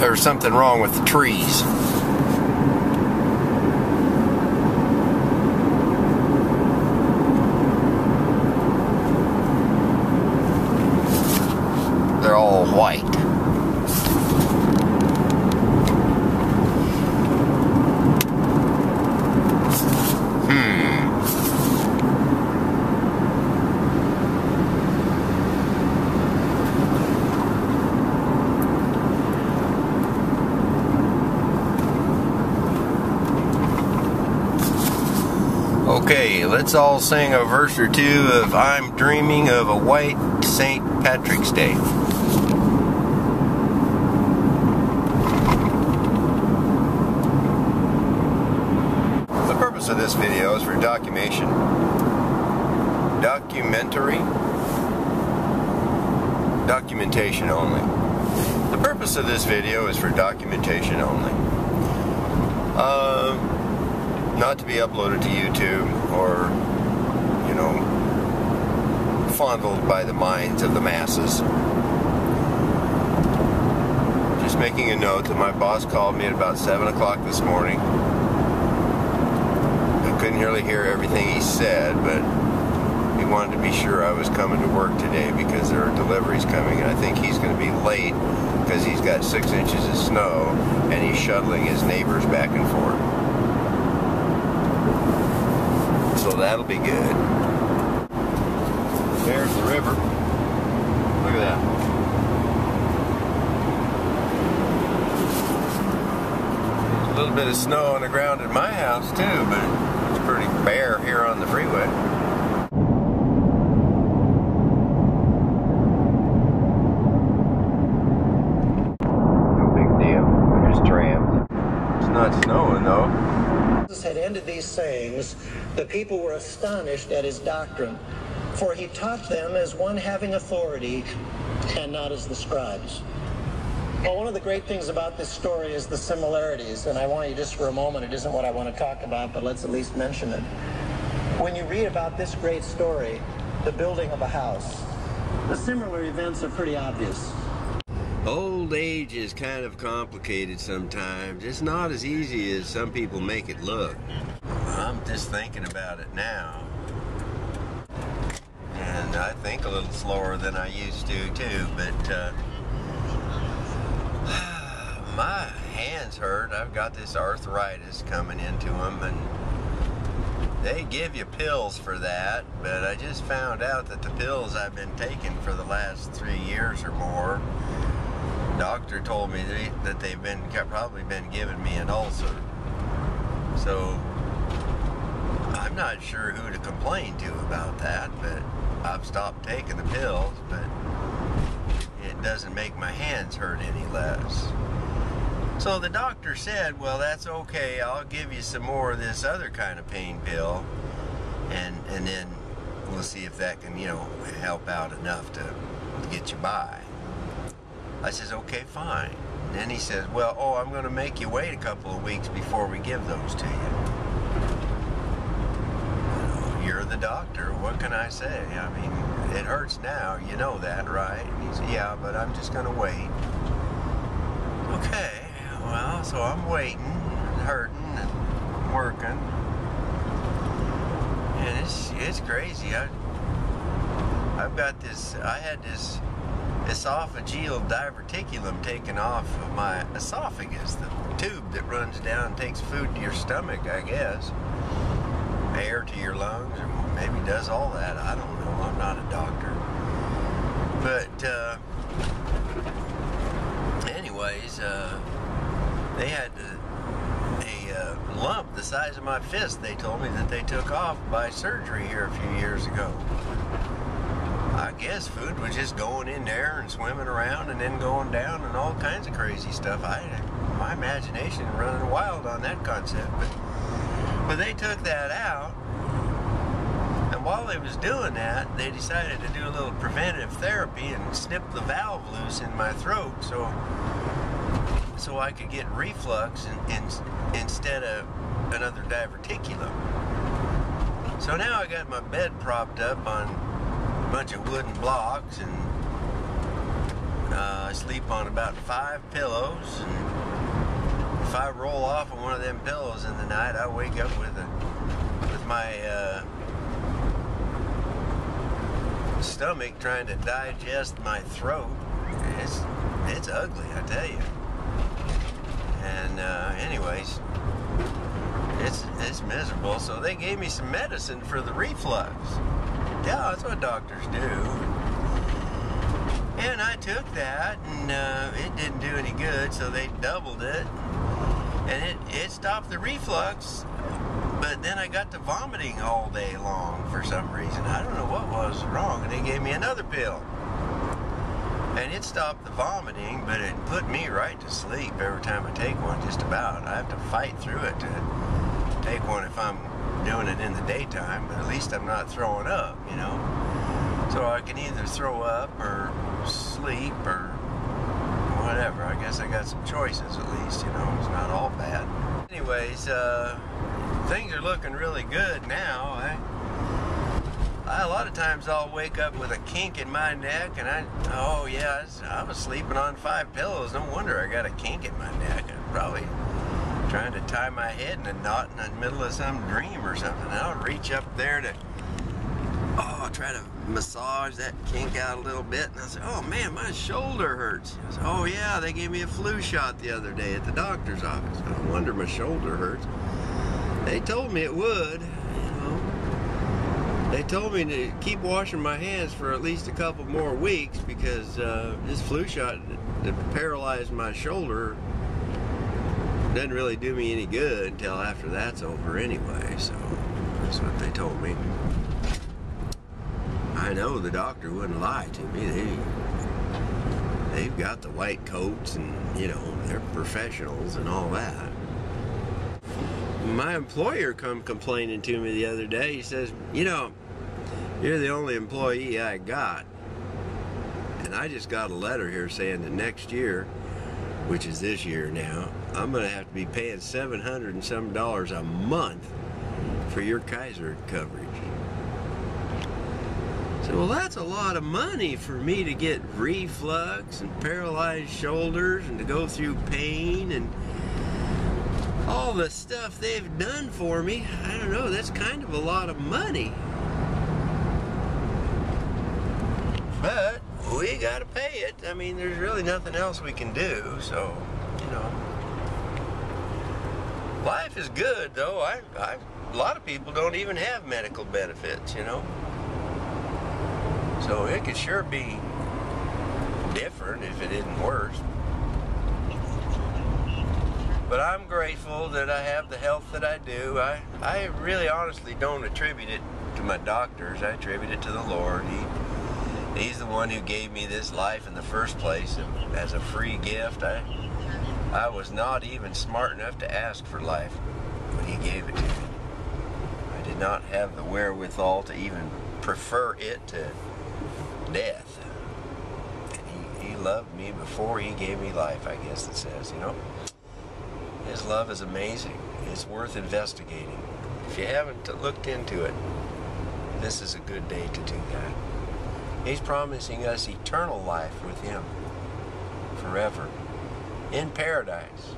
there's something wrong with the trees. They're all white. Okay, let's all sing a verse or two of I'm Dreaming of a White St. Patrick's Day. The purpose of this video is for documentation only. The purpose of this video is for documentation only. Not to be uploaded to YouTube or, you know, fondled by the minds of the masses. Just making a note that my boss called me at about 7 o'clock this morning. I couldn't really hear everything he said, but he wanted to be sure I was coming to work today because there are deliveries coming, and I think he's going to be late because he's got 6 inches of snow and he's shuttling his neighbors back and forth. So that'll be good. There's the river. Look at that. There's a little bit of snow on the ground at my house too, but it's pretty bare here on the freeway. No big deal. We're just trams. It's not snowing though. Had ended these sayings, the people were astonished at his doctrine, for he taught them as one having authority and not as the scribes. Well, one of the great things about this story is the similarities, and I want you just for a moment, it isn't what I want to talk about, but let's at least mention it. When you read about this great story, the building of a house, the similar events are pretty obvious. Old age is kind of complicated sometimes. It's not as easy as some people make it look. I'm just thinking about it now. And I think a little slower than I used to too, but my hands hurt. I've got this arthritis coming into them, and they give you pills for that, but I just found out that the pills I've been taking for the last 3 years or more, doctor told me that they've probably been giving me an ulcer. So I'm not sure who to complain to about that, but I've stopped taking the pills, but it doesn't make my hands hurt any less. So the doctor said, well, that's okay, I'll give you some more of this other kind of pain pill, and then we'll see if that can, you know, help out enough to get you by. I says, okay, fine. And then he says, well, I'm going to make you wait a couple of weeks before we give those to you. You're the doctor. What can I say? I mean, it hurts now. You know that, right? And he said, yeah, but I'm just going to wait. Okay, well, so I'm waiting, and hurting, and working. And it's crazy. I've got this, I had this esophageal diverticulum taken off of my esophagus, the tube that runs down and takes food to your stomach, I guess, air to your lungs, or maybe does all that. I don't know. I'm not a doctor. But anyways, they had a lump the size of my fist, they told me, that they took off by surgery here a few years ago. I guess food was just going in there and swimming around and then going down and all kinds of crazy stuff. My imagination running wild on that concept. But they took that out, and while they was doing that, they decided to do a little preventative therapy and snip the valve loose in my throat so I could get reflux instead of another diverticulum. So now I got my bed propped up on a bunch of wooden blocks, and I sleep on about 5 pillows. And if I roll off of one of them pillows in the night, I wake up with my stomach trying to digest my throat. It's ugly, I tell you. And anyways, it's miserable. So they gave me some medicine for the reflux. Yeah, that's what doctors do. And I took that, and it didn't do any good, so they doubled it. And it stopped the reflux, but then I got to vomiting all day long for some reason. I don't know what was wrong, and they gave me another pill. And it stopped the vomiting, but it put me right to sleep every time I take one, just about. I have to fight through it to take one if I'm doing it in the daytime, but at least I'm not throwing up, you know. So I can either throw up or sleep or whatever. I guess I got some choices at least, you know. It's not all bad. Anyways, things are looking really good now. A lot of times I'll wake up with a kink in my neck, and I was sleeping on 5 pillows. No wonder I got a kink in my neck. I'm probably trying to tie my head in a knot in the middle of some dream or something. I'll reach up there to try to massage that kink out a little bit, and I say, oh man, my shoulder hurts. I say, oh yeah, they gave me a flu shot the other day at the doctor's office. No wonder my shoulder hurts. They told me it would, you know. They told me to keep washing my hands for at least a couple more weeks because this flu shot that paralyzed my shoulder doesn't really do me any good until after that's over anyway, so that's what they told me. I know the doctor wouldn't lie to me. They've got the white coats and, you know, they're professionals and all that. My employer come complaining to me the other day. He says, you know, you're the only employee I got. And I just got a letter here saying that next year, which is this year now, I'm going to have to be paying $700 and some a month for your Kaiser coverage. So, well, that's a lot of money for me to get reflux and paralyzed shoulders and to go through pain and all the stuff they've done for me. I don't know, that's kind of a lot of money. But we gotta pay it. I mean, there's really nothing else we can do, so, you know. Life is good, though. A lot of people don't even have medical benefits, you know. So it could sure be different if it isn't worse. But I'm grateful that I have the health that I do. I really honestly don't attribute it to my doctors. I attribute it to the Lord. He's the one who gave me this life in the first place as a free gift. I was not even smart enough to ask for life when he gave it to me. I did not have the wherewithal to even prefer it to death. And he loved me before he gave me life, I guess it says, you know. His love is amazing. It's worth investigating. If you haven't looked into it, this is a good day to do that. He's promising us eternal life with him forever in paradise.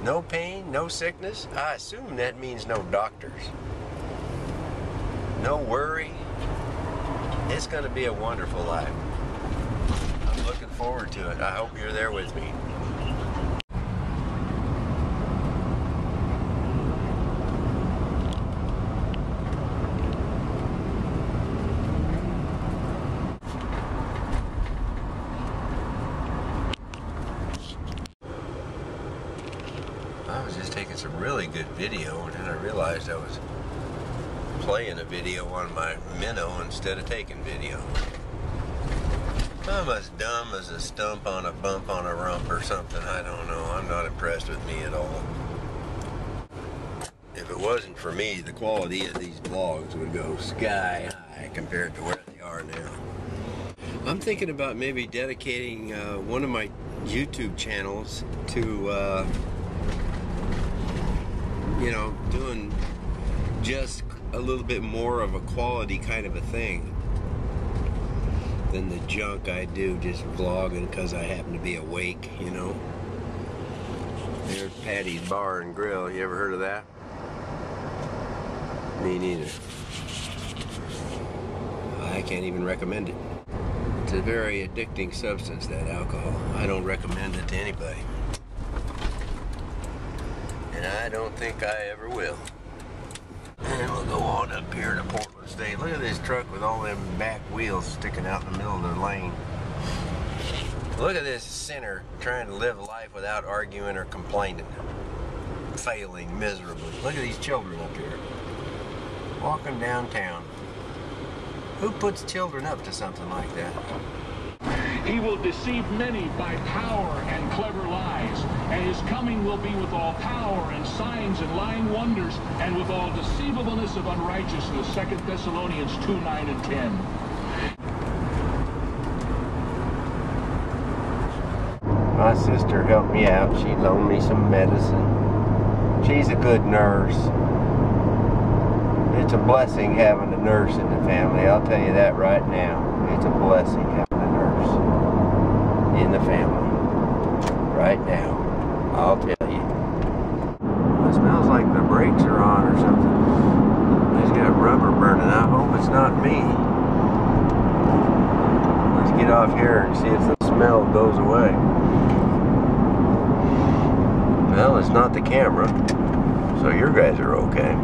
No pain, no sickness. I assume that means no doctors. No worry. It's going to be a wonderful life. I'm looking forward to it. I hope you're there with me. I was just taking some really good video, and then I realized I was playing a video on my minnow instead of taking video. I'm as dumb as a stump on a bump on a rump or something. I don't know. I'm not impressed with me at all. If it wasn't for me, the quality of these vlogs would go sky high compared to where they are now. I'm thinking about maybe dedicating one of my YouTube channels to you know, doing just a little bit more of a quality kind of a thing. than the junk I do just vlogging because I happen to be awake, you know. There's Patty's Bar and Grill. You ever heard of that? Me neither. I can't even recommend it. It's a very addicting substance, that alcohol. I don't recommend it to anybody. And I don't think I ever will. And we'll go on up here to Portland State. Look at this truck with all them back wheels sticking out in the middle of the lane. Look at this sinner trying to live life without arguing or complaining. Failing miserably. Look at these children up here. Walking downtown. Who puts children up to something like that? He will deceive many by power and clever lies, and his coming will be with all power and signs and lying wonders, and with all deceivableness of unrighteousness. 2 Thessalonians 2:9 and 10. My sister helped me out. She loaned me some medicine. She's a good nurse. It's a blessing having a nurse in the family. I'll tell you that right now. It's a blessing having a nurse in the family. Right now. I'll tell you. It smells like the brakes are on or something. It's got rubber burning. I hope it's not me. Let's get off here and see if the smell goes away. Well, it's not the camera, so your guys are okay.